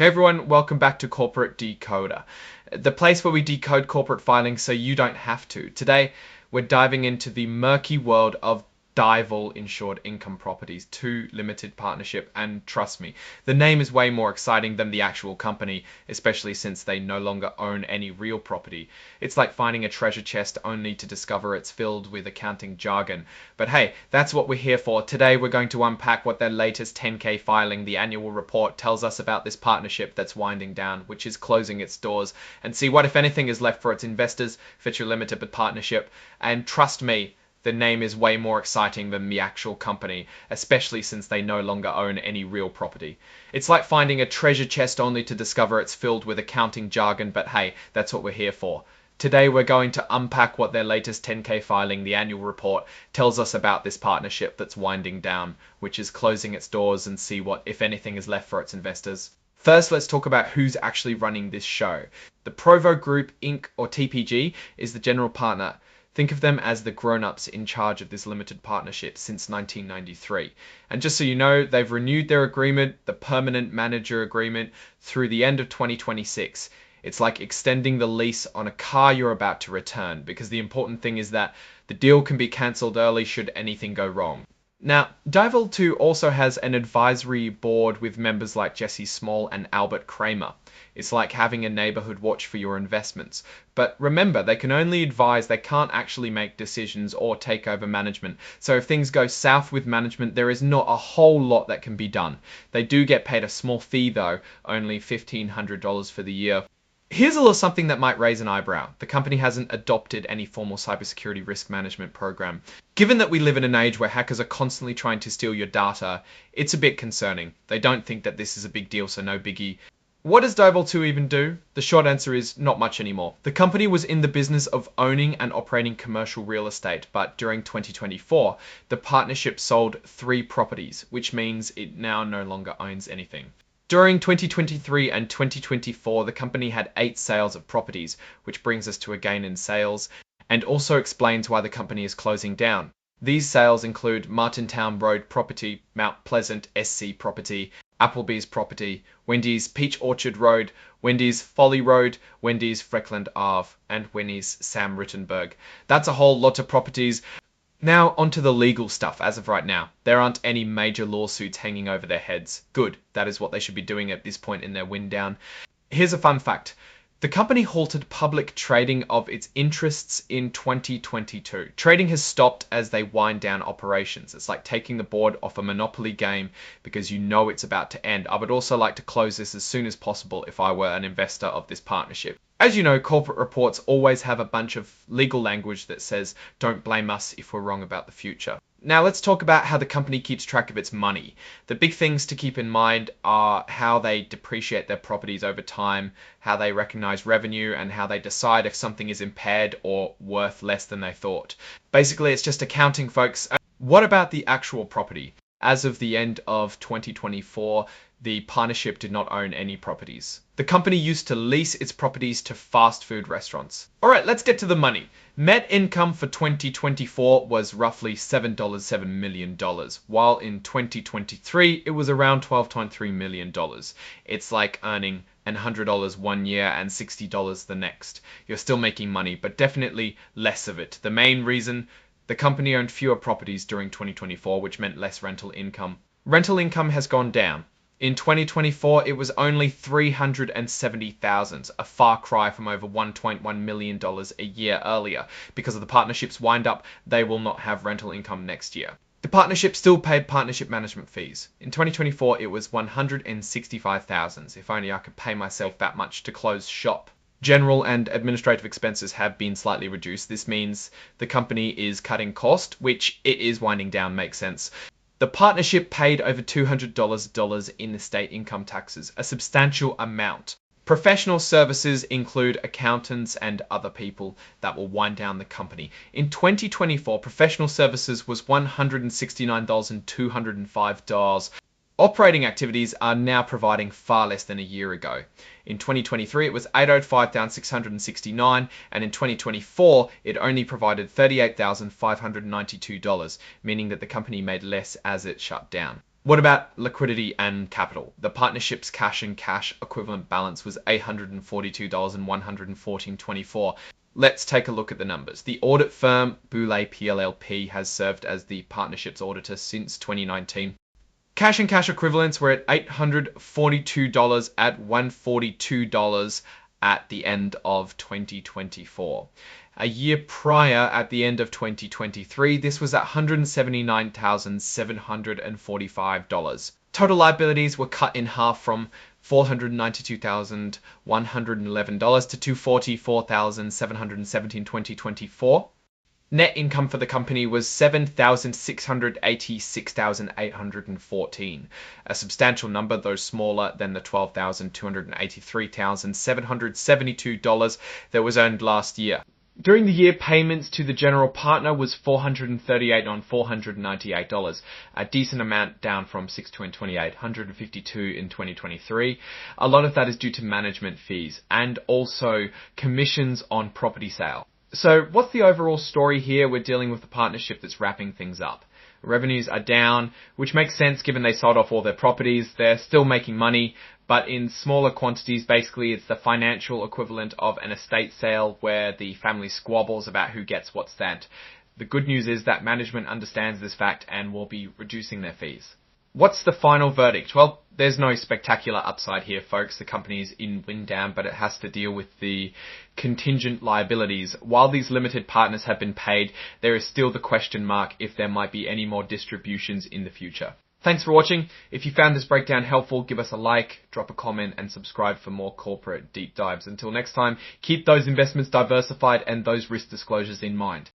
Hey everyone, welcome back to Corporate Decoder, the place where we decode corporate filings so you don't have to. Today, we're diving into the murky world of DiVall insured income properties, 2 limited partnership, and trust me, the name is way more exciting than the actual company, especially since they no longer own any real property. It's like finding a treasure chest only to discover it's filled with accounting jargon. But hey, that's what we're here for. Today we're going to unpack what their latest 10K filing, the annual report, tells us about this partnership that's winding down, which is closing its doors, and see what, if anything, is left for its investors, Fitcher Limited partnership. And trust me, the name is way more exciting than the actual company, especially since they no longer own any real property. It's like finding a treasure chest only to discover it's filled with accounting jargon, but hey, that's what we're here for. Today we're going to unpack what their latest 10K filing, the annual report, tells us about this partnership that's winding down, which is closing its doors, and see what, if anything, is left for its investors. First, let's talk about who's actually running this show. The Provo Group Inc. or TPG is the general partner. Think of them as the grown-ups in charge of this limited partnership since 1993. And just so you know, they've renewed their agreement, the permanent manager agreement, through the end of 2026. It's like extending the lease on a car you're about to return, because the important thing is that the deal can be cancelled early should anything go wrong. Now, DiVall 2 also has an advisory board with members like Jesse Small and Albert Kramer. It's like having a neighborhood watch for your investments. But remember, they can only advise, they can't actually make decisions or take over management. So if things go south with management, there is not a whole lot that can be done. They do get paid a small fee though, only $1,500 for the year. Here's a little something that might raise an eyebrow. The company hasn't adopted any formal cybersecurity risk management program. Given that we live in an age where hackers are constantly trying to steal your data, it's a bit concerning. They don't think that this is a big deal, so no biggie. What does DiVall 2 even do? The short answer is not much anymore. The company was in the business of owning and operating commercial real estate, but during 2024, the partnership sold 3 properties, which means it now no longer owns anything. During 2023 and 2024, the company had 8 sales of properties, which brings us to a gain in sales, and also explains why the company is closing down. These sales include Martintown Road property, Mount Pleasant SC property, Applebee's property, Wendy's Peach Orchard Road, Wendy's Folly Road, Wendy's Freckland Ave, and Wendy's Sam Rittenberg. That's a whole lot of properties. Now onto the legal stuff as of right now. There aren't any major lawsuits hanging over their heads. Good, that is what they should be doing at this point in their wind down. Here's a fun fact. The company halted public trading of its interests in 2022. Trading has stopped as they wind down operations. It's like taking the board off a Monopoly game because you know it's about to end. I would also like to close this as soon as possible if I were an investor of this partnership. As you know, corporate reports always have a bunch of legal language that says, don't blame us if we're wrong about the future. Now let's talk about how the company keeps track of its money. The big things to keep in mind are how they depreciate their properties over time, how they recognize revenue, and how they decide if something is impaired or worth less than they thought. Basically, it's just accounting, folks. What about the actual property? As of the end of 2024, the partnership did not own any properties. The company used to lease its properties to fast food restaurants. Alright, let's get to the money. Net income for 2024 was roughly $7.7 million, while in 2023 it was around $12.3 million. It's like earning $100 one year and $60 the next. You're still making money, but definitely less of it. The main reason: the company owned fewer properties during 2024, which meant less rental income. Rental income has gone down. In 2024, it was only $370,000, a far cry from over $1.1 million a year earlier. Because of the partnership's wind-up, they will not have rental income next year. The partnership still paid partnership management fees. In 2024, it was $165,000. If only I could pay myself that much to close shop. General and administrative expenses have been slightly reduced. This means the company is cutting cost, which it is winding down, makes sense. The partnership paid over $200 in estate income taxes, a substantial amount. Professional services include accountants and other people that will wind down the company. In 2024, professional services was $169,205. Operating activities are now providing far less than a year ago. In 2023, it was $805,669, and in 2024, it only provided $38,592, meaning that the company made less as it shut down. What about liquidity and capital? The partnership's cash and cash equivalent balance was $842 and $114.24. Let's take a look at the numbers. The audit firm Boulay PLLP has served as the partnership's auditor since 2019. Cash and cash equivalents were at $842 at $142 at the end of 2024. A year prior, at the end of 2023, this was at $179,745. Total liabilities were cut in half from $492,111 to $244,717 in 2024. Net income for the company was $7,686,814, a substantial number, though smaller than the $12,283,772 that was earned last year. During the year, payments to the general partner was $438 on $498, a decent amount down from $628, $152 in 2023. A lot of that is due to management fees and also commissions on property sale. So what's the overall story here? We're dealing with a partnership that's wrapping things up. Revenues are down, which makes sense given they sold off all their properties. They're still making money, but in smaller quantities. Basically, it's the financial equivalent of an estate sale where the family squabbles about who gets what stand. The good news is that management understands this fact and will be reducing their fees. What's the final verdict? Well, there's no spectacular upside here, folks. The company is in wind down, but it has to deal with the contingent liabilities. While these limited partners have been paid, there is still the question mark if there might be any more distributions in the future. Thanks for watching. If you found this breakdown helpful, give us a like, drop a comment, and subscribe for more corporate deep dives. Until next time, keep those investments diversified and those risk disclosures in mind.